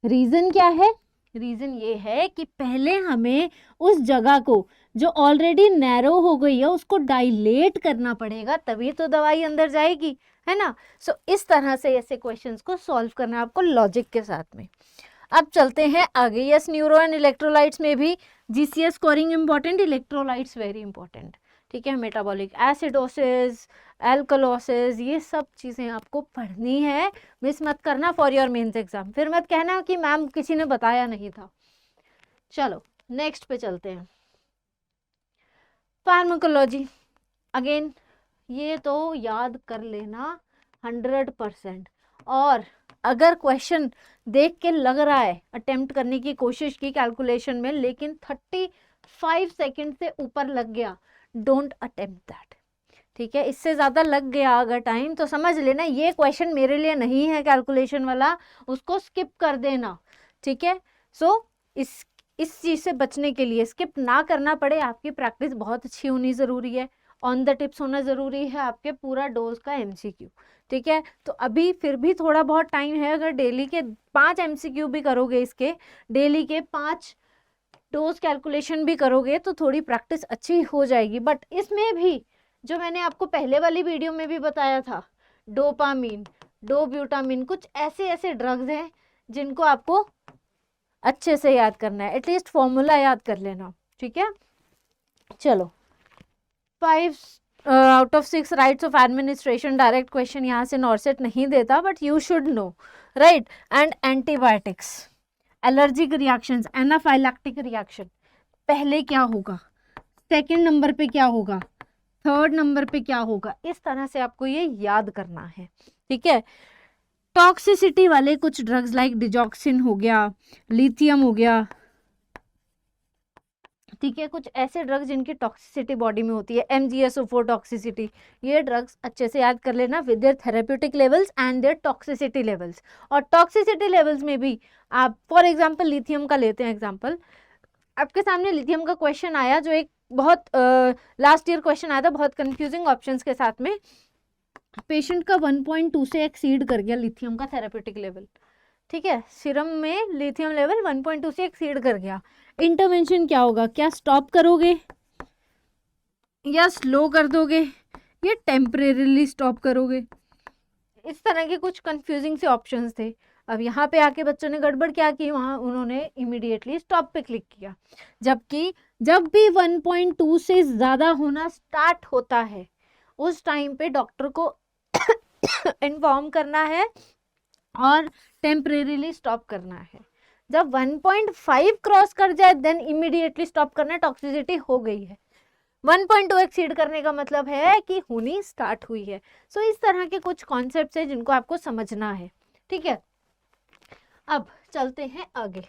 रीजन क्या है? रीजन ये है कि पहले हमें उस जगह को जो ऑलरेडी नैरो हो गई है उसको डाइलेट करना पड़ेगा, तभी तो दवाई अंदर जाएगी, है ना। सो इस तरह से ऐसे क्वेश्चंस को सॉल्व करना है आपको लॉजिक के साथ में। अब चलते हैं आगे। यस, न्यूरो एंड इलेक्ट्रोलाइट्स में भी GCS scoring important, electrolytes very important, ठीक है। मेटाबॉलिक एसिडोसिस, एल्कलोसिस, ये सब चीज़ें आपको पढ़नी है, मिस मत करना फॉर योर मेंस एग्जाम। फिर मत कहना कि मैम किसी ने बताया नहीं था। चलो नेक्स्ट पे चलते हैं, फार्माकोलॉजी। अगेन ये तो याद कर लेना 100%। और अगर क्वेश्चन देख के लग रहा है, अटेम्प्ट करने की कोशिश की कैलकुलेशन में, लेकिन 35 सेकंड से ऊपर लग गया, डोंट अटेम्प्ट दैट, ठीक है। इससे ज़्यादा लग गया अगर टाइम तो समझ लेना ये क्वेश्चन मेरे लिए नहीं है कैलकुलेशन वाला, उसको स्किप कर देना, ठीक है। सो इस चीज़ से बचने के लिए, स्किप ना करना पड़े, आपकी प्रैक्टिस बहुत अच्छी होनी ज़रूरी है, ऑन द टिप्स होना ज़रूरी है, आपके पूरा डोज का MCQ, ठीक है। तो अभी फिर भी थोड़ा बहुत टाइम है, अगर डेली के 5 MCQ भी करोगे, इसके डेली के 5 डोज कैलकुलेशन भी करोगे तो थोड़ी प्रैक्टिस अच्छी हो जाएगी। बट इसमें भी जो मैंने आपको पहले वाली वीडियो में भी बताया था, डोपामीन, डोब्यूटामिन, कुछ ऐसे ड्रग्स हैं जिनको आपको अच्छे से याद करना है, एटलीस्ट फॉर्मूला याद कर लेना, ठीक है। चलो 5 out of 6 rights of administration, direct question यहाँ से नॉर्सेट नहीं देता, but you should no, right. And antibiotics, allergic reactions, anaphylactic reaction, पहले क्या होगा, सेकंड नंबर पे क्या होगा, थर्ड नंबर पे क्या होगा, इस तरह से आपको ये याद करना है, ठीक है। टॉक्सिसिटी वाले कुछ ड्रग्स लाइक डिजॉक्सिन हो गया, लिथियम हो गया, ठीक है, कुछ ऐसे ड्रग्स जिनकी टॉक्सिसिटी बॉडी में होती है, MgSO4 टॉक्सिसिटी, ये ड्रग्स अच्छे से याद कर लेना with their therapeutic levels and their toxicity levels. और टॉक्सिसिटी लेवल्स में भी आप फॉर एग्जांपल लिथियम का लेते हैं एग्जांपल, आपके सामने लिथियम का क्वेश्चन आया जो एक बहुत लास्ट ईयर क्वेश्चन आया था, बहुत कंफ्यूजिंग ऑप्शंस के साथ में, पेशेंट का 1.2 से एक्सीड कर गया लिथियम का थेरेप्यूटिक लेवल, ठीक है, सीरम में लिथियम लेवल 1.2 से एक्सीड कर गया, इंटरवेंशन क्या होगा, क्या स्टॉप करोगे या स्लो कर दोगे या टेम्परेरीली स्टॉप करोगे, इस तरह के कुछ कंफ्यूजिंग से ऑप्शंस थे। अब यहाँ पे आके बच्चों ने गड़बड़ क्या की, वहाँ उन्होंने इमीडिएटली स्टॉप पे क्लिक किया, जबकि जब भी 1.2 से ज़्यादा होना स्टार्ट होता है उस टाइम पे डॉक्टर को इन्फॉर्म करना है और टेम्परेरीली स्टॉप करना है। जब 1.5 क्रॉस कर जाए देन इमीडिएटली स्टॉप करना, टॉक्सिसिटी हो गई है। 1.2 एक्सीड करने का मतलब है कि होनी स्टार्ट हुई है। सो इस तरह के कुछ कॉन्सेप्ट्स हैं जिनको आपको समझना है, ठीक है। अब चलते हैं आगे।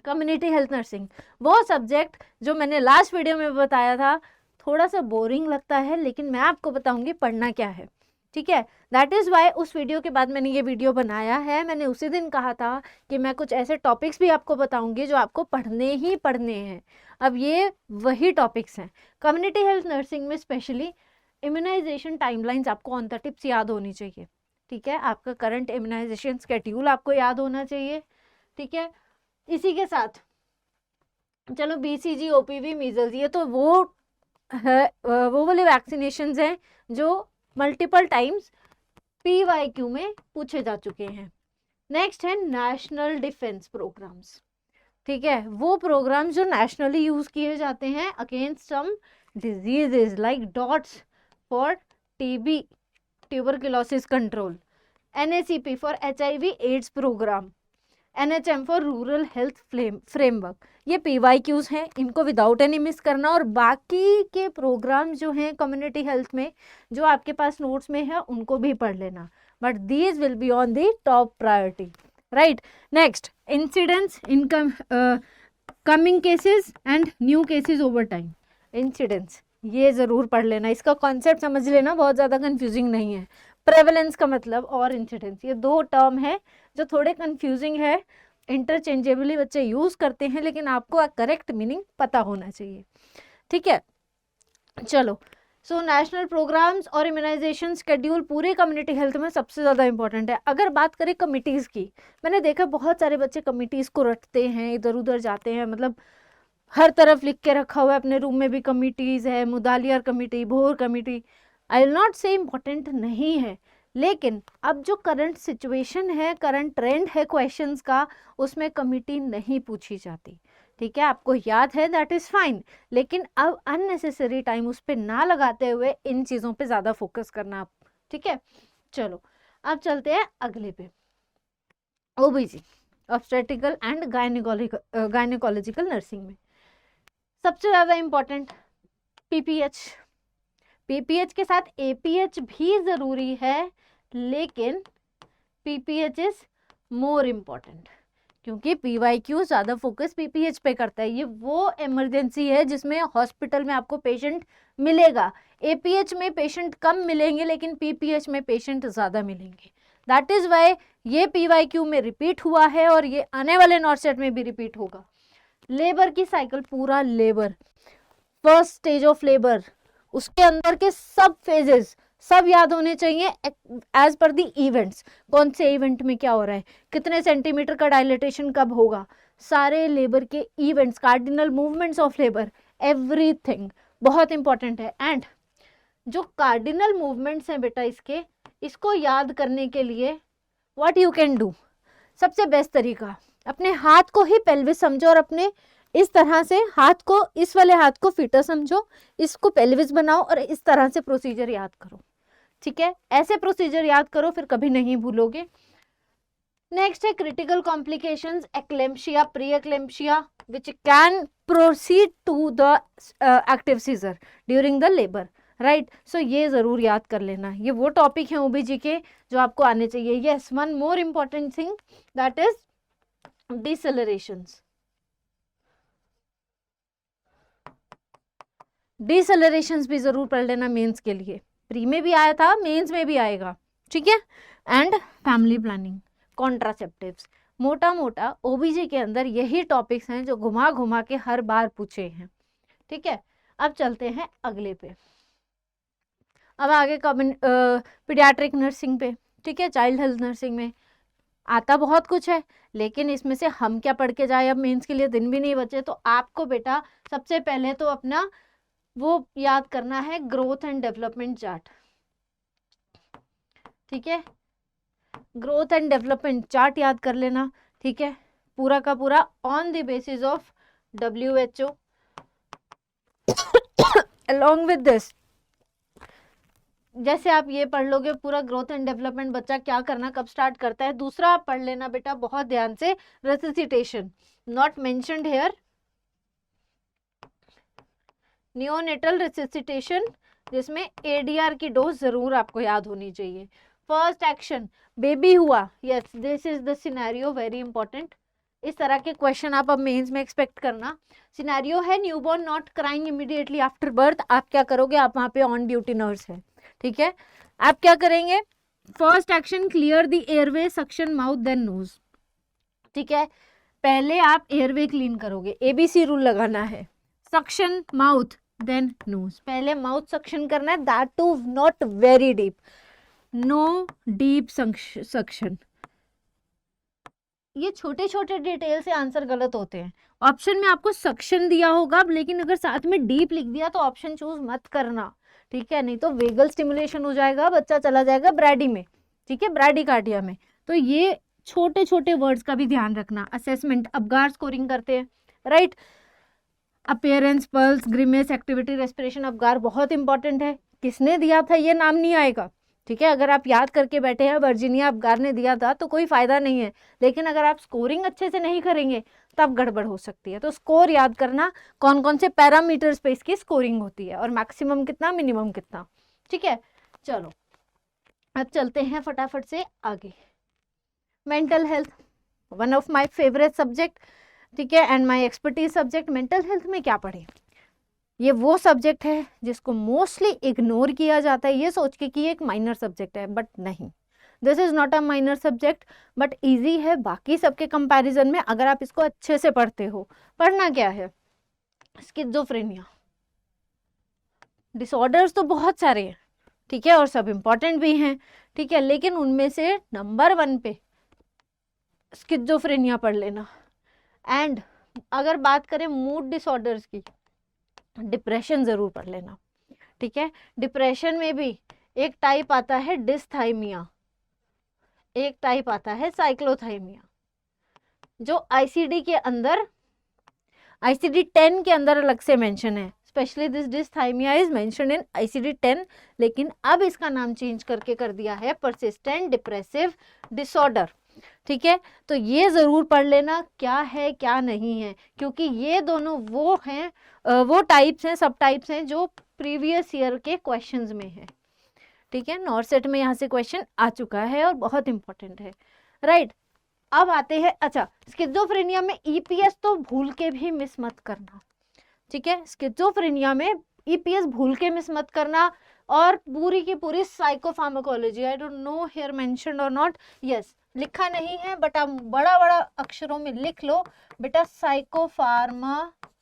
कम्युनिटी हेल्थ नर्सिंग, वो सब्जेक्ट जो मैंने लास्ट वीडियो में बताया था, थोड़ा सा बोरिंग लगता है, लेकिन मैं आपको बताऊंगी पढ़ना क्या है, ठीक है। दैट इज़ वाई उस वीडियो के बाद मैंने ये वीडियो बनाया है। मैंने उसी दिन कहा था कि मैं कुछ ऐसे टॉपिक्स भी आपको बताऊंगी जो आपको पढ़ने ही पढ़ने हैं। अब ये वही टॉपिक्स हैं। कम्युनिटी हेल्थ नर्सिंग में स्पेशली इम्यूनाइजेशन टाइमलाइंस आपको ऑन द टिप्स याद होनी चाहिए, ठीक है। आपका करंट इम्यूनाइजेशन स्केड्यूल आपको याद होना चाहिए, ठीक है। इसी के साथ चलो BCG, OPV, मीजल्स, ये तो वो है, वो वाले वैक्सीनेशंस हैं जो मल्टीपल टाइम्स PYQ में पूछे जा चुके हैं। नेक्स्ट है नेशनल डिफेंस प्रोग्राम्स, ठीक है। वो प्रोग्राम जो नेशनली यूज किए जाते हैं against some diseases like DOTS for TB, tuberculosis control, NACP for HIV AIDS program, NHM for rural health framework. ये PYQs हैं, इनको विदाउट एनी मिस करना। और बाकी के प्रोग्राम जो हैं कम्युनिटी हेल्थ में जो आपके पास नोट्स में है उनको भी पढ़ लेना, but these will be on the top priority, right. Next, incidents in coming cases and new cases over time. Incidents ये ज़रूर पढ़ लेना, इसका कॉन्सेप्ट समझ लेना, बहुत ज़्यादा कंफ्यूजिंग नहीं है। प्रेवलेंस का मतलब और इंसिडेंस, ये दो टर्म है जो थोड़े कंफ्यूजिंग है, इंटरचेंजेबली बच्चे यूज़ करते हैं, लेकिन आपको करेक्ट मीनिंग पता होना चाहिए, ठीक है। चलो, सो नेशनल प्रोग्राम्स और इम्यूनाइजेशन शेड्यूल पूरे कम्युनिटी हेल्थ में सबसे ज़्यादा इंपॉर्टेंट है। अगर बात करें कमिटीज़ की, मैंने देखा बहुत सारे बच्चे कमिटीज़ को रटते हैं, इधर उधर जाते हैं, मतलब हर तरफ लिख के रखा हुआ है, अपने रूम में भी कमिटीज़ है, मुदालियार कमिटी, भोर कमिटी। आई विल नॉट से इम्पॉर्टेंट नहीं है, लेकिन अब जो करंट सिचुएशन है, करंट ट्रेंड है क्वेश्चंस का, उसमें कमिटी नहीं पूछी जाती, ठीक है। आपको याद है, दैट इज़ फाइन, लेकिन अब अननेसेसरी टाइम उस पर ना लगाते हुए इन चीज़ों पे ज़्यादा फोकस करना आप, ठीक है। चलो, अब चलते हैं अगले पे, OBG, obstetrical and gynaecological nursing में सबसे ज़्यादा इम्पॉर्टेंट PPH के साथ APH भी ज़रूरी है, लेकिन PPH इज़ मोर इम्पॉर्टेंट, क्योंकि PYQ ज़्यादा फोकस PPH पे करता है। ये वो इमरजेंसी है जिसमें हॉस्पिटल में आपको पेशेंट मिलेगा। APH में पेशेंट कम मिलेंगे, लेकिन PPH में पेशेंट ज़्यादा मिलेंगे। दैट इज़ वाई ये PYQ में रिपीट हुआ है और ये आने वाले नॉर्सेट में भी रिपीट होगा। लेबर की साइकिल, पूरा labour, first stage of labour, उसके अंदर के सब फेजेस सब याद होने चाहिए एज पर दी इवेंट्स। कौन से इवेंट में क्या हो रहा है, कितने सेंटीमीटर का डायलेटेशन कब होगा, सारे लेबर के events, cardinal movements of labour, everything बहुत इंपॉर्टेंट है। एंड जो कार्डिनल मूवमेंट्स हैं बेटा इसको याद करने के लिए व्हाट यू कैन डू, सबसे बेस्ट तरीका, अपने हाथ को ही पेल्विस समझो और अपने इस तरह से हाथ को, इस वाले हाथ को फीटस समझो, इसको पेल्विस बनाओ और इस तरह से प्रोसीजर याद करो, ठीक है। ऐसे प्रोसीजर याद करो, फिर कभी नहीं भूलोगे। नेक्स्ट है critical complications, eclampsia, pre eclampsia which can proceed to the active seizure during the labour, right. So ये जरूर याद कर लेना, ये वो टॉपिक है OBG के जो आपको आने चाहिए। Yes, one more important thing, that is decelerations. Decelerations भी जरूर पढ़ लेना मेंस के लिए, प्री में भी आया था, मेंस में भी आएगा, ठीक है। एंड फैमिली प्लानिंग, कॉन्ट्रासेप्टिव्स, मोटा मोटा OBG के अंदर यही टॉपिक्स हैं जो घुमा घुमा के हर बार पूछे हैं, ठीक है। अब चलते हैं अगले पे, अब आगे पीडियाट्रिक नर्सिंग पे, ठीक है। चाइल्ड हेल्थ नर्सिंग में आता बहुत कुछ है, लेकिन इसमें से हम क्या पढ़ के जाए, अब मेंस के लिए दिन भी नहीं बचे। तो आपको बेटा सबसे पहले तो अपना वो याद करना है ग्रोथ एंड डेवलपमेंट चार्ट, ठीक है, ग्रोथ एंड डेवलपमेंट चार्ट याद कर लेना, ठीक है, पूरा का पूरा on the basis of WHO। along with this, जैसे आप ये पढ़ लोगे पूरा ग्रोथ एंड डेवलपमेंट बच्चा क्या करना कब स्टार्ट करता है, दूसरा आप पढ़ लेना बेटा बहुत ध्यान से, रेसिसिटेशन नॉट मेंशन्ड हेयर, नियोनेटल रेसिसिटेशन जिसमें ADR की डोज जरूर आपको याद होनी चाहिए। फर्स्ट एक्शन बेबी हुआ, yes this is the scenario, very important. इस तरह के क्वेश्चन आप अब मेंस में एक्सपेक्ट करना। सिनेरियो है newborn not crying immediately after birth, आप क्या करोगे, आप वहां पे ऑन ड्यूटी नर्स है, ठीक है, आप क्या करेंगे, first action clear the airway, suction mouth then nose, ठीक है, पहले आप एयरवे क्लीन करोगे, ABC रूल लगाना है, सक्शन माउथ देन नोज, पहले माउथ सक्शन करना है, that too not very deep, no deep suction. ये छोटे छोटे डिटेल से आंसर गलत होते हैं, ऑप्शन में आपको सक्शन दिया होगा लेकिन अगर साथ में डीप लिख दिया तो ऑप्शन चूज मत करना, ठीक है, नहीं तो वेगल स्टिमुलेशन हो जाएगा, बच्चा चला जाएगा ब्रैडी में, ठीक है, ब्रैडीकार्डिया में। तो ये छोटे छोटे वर्ड्स का भी ध्यान रखना। असेसमेंट अबगार स्कोरिंग करते हैं, right, appearance, pulse, grimace, activity, respiration, Apgar बहुत इंपॉर्टेंट है, किसने दिया था ये नाम नहीं आएगा, ठीक है, अगर आप याद करके बैठे हैं वर्जीनिया अबगार ने दिया था तो कोई फायदा नहीं है, लेकिन अगर आप स्कोरिंग अच्छे से नहीं करेंगे तब गड़बड़ हो सकती है। तो स्कोर याद करना, कौन कौन से पैरामीटर्स पे इसकी स्कोरिंग होती है और मैक्सिमम कितना, मिनिमम कितना, ठीक है। चलो अब चलते हैं फटाफट से आगे। Mental health, one of my favourite subject, ठीक है, and my expertise subject. Mental health में क्या पढ़े, ये वो सब्जेक्ट है जिसको मोस्टली इग्नोर किया जाता है ये सोच के कि ये एक माइनर सब्जेक्ट है, बट नहीं, this is not a minor subject, but easy है बाकी सबके कंपैरिजन में अगर आप इसको अच्छे से पढ़ते हो। पढ़ना क्या है, स्किज़ोफ्रेनिया, डिसऑर्डर्स तो बहुत सारे हैं, ठीक है, और सब इंपॉर्टेंट भी हैं, ठीक है, लेकिन उनमें से नंबर 1 पे स्किज़ोफ्रेनिया पढ़ लेना। एंड अगर बात करें मूड डिसऑर्डर्स की, डिप्रेशन जरूर पढ़ लेना, ठीक है, डिप्रेशन में भी एक टाइप आता है डिस्थाइमिया, एक टाइप आता है साइक्लोथाइमिया, जो ICD के अंदर, ICD-10 के अंदर अलग से मेंशन है, specially this डिस्थाइमिया is mentioned in ICD-10, लेकिन अब इसका नाम चेंज करके कर दिया है परसिस्टेंट डिप्रेसिव डिसऑर्डर, ठीक है। तो ये जरूर पढ़ लेना क्या है क्या नहीं है, क्योंकि ये दोनों वो हैं, वो टाइप्स हैं, सब टाइप्स हैं जो प्रीवियस ईयर के क्वेश्चंस में है, ठीक है, नॉर्सेट में यहाँ से क्वेश्चन आ चुका है और बहुत इंपॉर्टेंट है, राइट। अब आते हैं, अच्छा स्किज़ोफ्रेनिया में EPS तो भूल के भी मिस मत करना, ठीक है, स्किज़ोफ्रेनिया में EPS भूल के मिस मत करना, और पूरी की पूरी psychopharmacology, I don't know here mentioned और नॉट, यस लिखा नहीं है बट आप बड़ा बड़ा अक्षरों में लिख लो बेटा, साइकोफार्माकोलॉजी।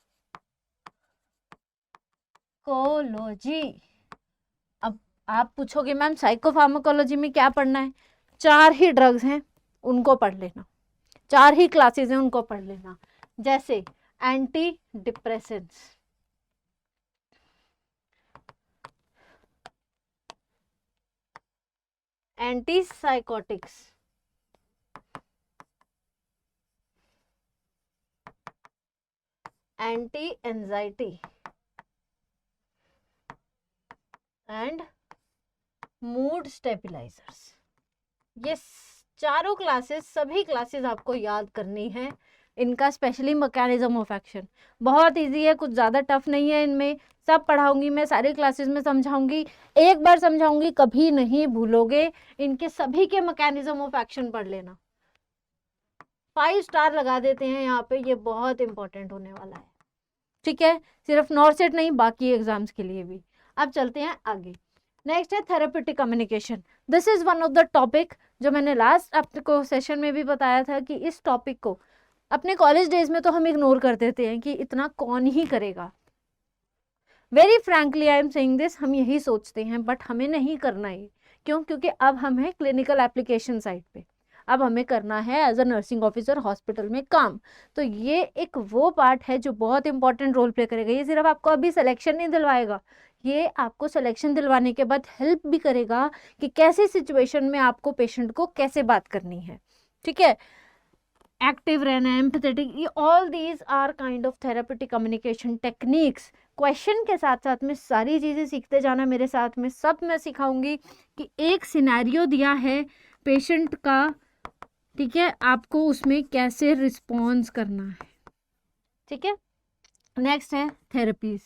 अब आप पूछोगे मैम साइकोफार्माकोलॉजी में क्या पढ़ना है, 4 ही ड्रग्स हैं उनको पढ़ लेना, 4 ही क्लासेस हैं उनको पढ़ लेना, जैसे anti depressants, anti psychotics, anti anxiety and mood stabilisers. ये चारों क्लासेस, सभी क्लासेस आपको याद करनी है, इनका स्पेशली मैकेनिज्म ऑफ एक्शन बहुत इजी है, कुछ ज़्यादा टफ नहीं है, इनमें सब पढ़ाऊंगी मैं, सारी क्लासेस में समझाऊंगी, एक बार समझाऊंगी कभी नहीं भूलोगे, इनके सभी के मैकेनिज्म ऑफ एक्शन पढ़ लेना, 5 स्टार लगा देते हैं यहाँ पे, ये बहुत इंपॉर्टेंट होने वाला है, ठीक है, सिर्फ नॉर्सेट नहीं बाकी एग्जाम्स के लिए भी। अब चलते हैं आगे, नेक्स्ट है therapeutic communication. This is one of the topic जो मैंने लास्ट आपको सेशन में भी बताया था कि इस टॉपिक को अपने कॉलेज डेज में तो हम इग्नोर कर देते हैं कि इतना कौन ही करेगा, very frankly I am saying this, हम यही सोचते हैं, बट हमें नहीं करना है, क्यों, क्योंकि अब हम हैं क्लिनिकल एप्लीकेशन साइड पे, अब हमें करना है as a nursing officer hospital में काम। तो ये एक वो पार्ट है जो बहुत इंपॉर्टेंट रोल प्ले करेगा। ये सिर्फ आपको अभी सिलेक्शन नहीं दिलवाएगा, ये आपको सिलेक्शन दिलवाने के बाद हेल्प भी करेगा कि कैसी सिचुएशन में आपको पेशेंट को कैसे बात करनी है। ठीक है, एक्टिव रहना, एम्पैथेटिक, ये all these are kind of therapeutic communication techniques. Question के साथ साथ में सारी चीज़ें सीखते जाना मेरे साथ में, सब मैं सिखाऊंगी कि एक सिनेरियो दिया है पेशेंट का, ठीक है, आपको उसमें कैसे रिस्पॉन्स करना है। ठीक है, नेक्स्ट है थेरेपीज।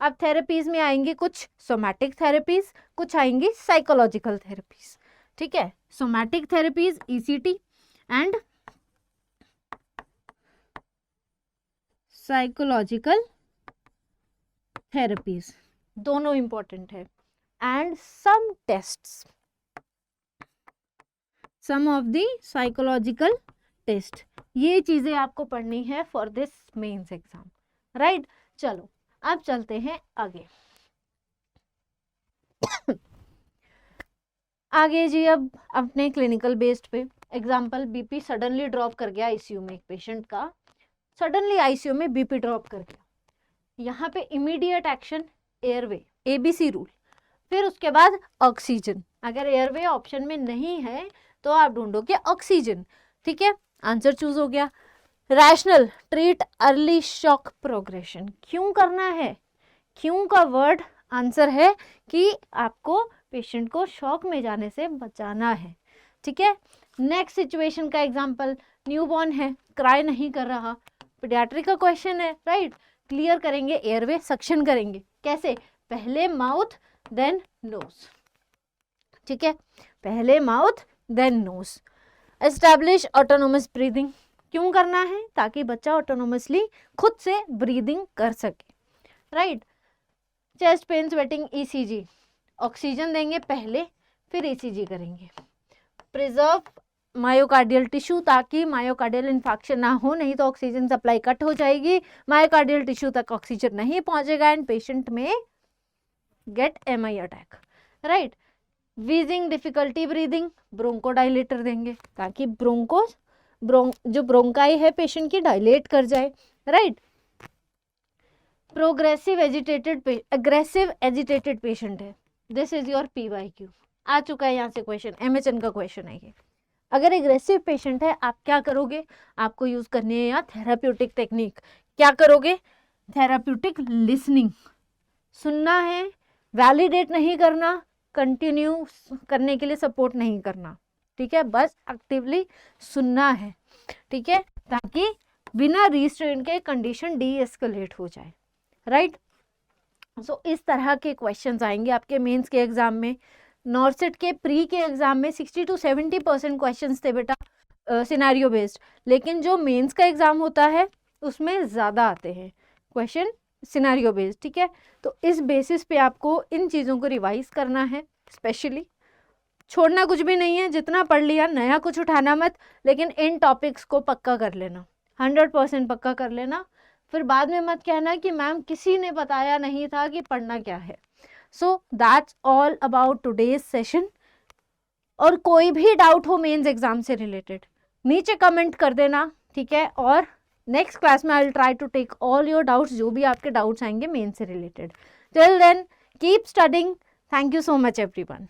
अब थेरेपीज में आएंगी कुछ सोमैटिक थेरेपीज, कुछ आएंगी साइकोलॉजिकल थेरेपीज। ठीक है, somatic therapies ECT and psychological therapies, दोनों इंपॉर्टेंट है। And some tests, some of the psychological test, ये चीजें आपको पढ़नी है for this mains exam, right. चलो अब चलते हैं आगे। आगे जी, अब अपने क्लिनिकल बेस्ड पे एग्जाम्पल, बीपी सडनली ड्रॉप कर गया आईसीयू में, एक पेशेंट का सडनली आईसीयू में बीपी ड्रॉप कर गया। यहाँ पे immediate action airway, ABC rule. फिर उसके बाद ऑक्सीजन, अगर एयरवे ऑप्शन में नहीं है तो आप ढूंढोगे ऑक्सीजन। ठीक है, आंसर चूज हो गया। Rational, treat early shock progression. क्यों करना है, क्यों का वर्ड आंसर है कि आपको पेशेंट को शॉक में जाने से बचाना है। ठीक है, नेक्स्ट सिचुएशन का एग्जांपल, न्यूबॉर्न है, क्राई नहीं कर रहा, पीडियाट्रिक का क्वेश्चन है, राइट। क्लियर करेंगे एयरवे, सक्शन करेंगे, कैसे, पहले माउथ देन नोज। ठीक है, पहले mouth then nose. Establish autonomous breathing, क्यों करना है, ताकि बच्चा ऑटोनोमसली खुद से ब्रीदिंग कर सके, right. Chest pain, sweating, ECG, oxygen देंगे पहले फिर ECG करेंगे। प्रिजर्व मायोकार्डियल टिश्यू, ताकि मायोकार्डियल इन्फेक्शन ना हो, नहीं तो ऑक्सीजन सप्लाई कट हो जाएगी, मायोकार्डियल टिश्यू तक ऑक्सीजन नहीं पहुंचेगा एंड पेशेंट में get MI attack, right. Wheezing, difficulty breathing, bronchodilator देंगे ताकि जो ब्रोंकाई है पेशेंट की डायलेट कर जाए, right. Progressive aggressive agitated patient है, दिस इज योर PYQ, आ चुका है यहाँ से क्वेश्चन, MHN का क्वेश्चन है ये। अगर एग्रेसिव पेशेंट है आप क्या करोगे, आपको यूज करनी है यहाँ थेराप्यूटिक टेक्निक। क्या करोगे, थेराप्यूटिक लिसनिंग, सुनना है, वैलिडेट नहीं करना, कंटिन्यू करने के लिए सपोर्ट नहीं करना। ठीक है, बस एक्टिवली सुनना है। ठीक है, ताकि बिना रिस्ट्रेंट के कंडीशन डीएस्केलेट हो जाए, राइट। सो इस तरह के क्वेश्चंस आएंगे आपके मेंस के एग्जाम में। नॉर्सेट के प्री के एग्जाम में 60 to 70% क्वेश्चंस थे बेटा सिनेरियो बेस्ड, लेकिन जो मेंस का एग्जाम होता है उसमें ज़्यादा आते हैं क्वेश्चन सिनेरियो बेस्ड। ठीक है, तो इस बेसिस पे आपको इन चीज़ों को रिवाइज करना है, स्पेशली छोड़ना कुछ भी नहीं है, जितना पढ़ लिया नया कुछ उठाना मत, लेकिन इन टॉपिक्स को पक्का कर लेना, 100% पक्का कर लेना। फिर बाद में मत कहना कि मैम किसी ने बताया नहीं था कि पढ़ना क्या है। So that's all about today's session. और कोई भी डाउट हो मेंस एग्जाम से रिलेटेड नीचे कमेंट कर देना, ठीक है। और नेक्स्ट क्लास में I will try to take all your doubts, जो भी आपके डाउट्स आएंगे मेंस से related. Till then keep studying. Thank you so much everyone.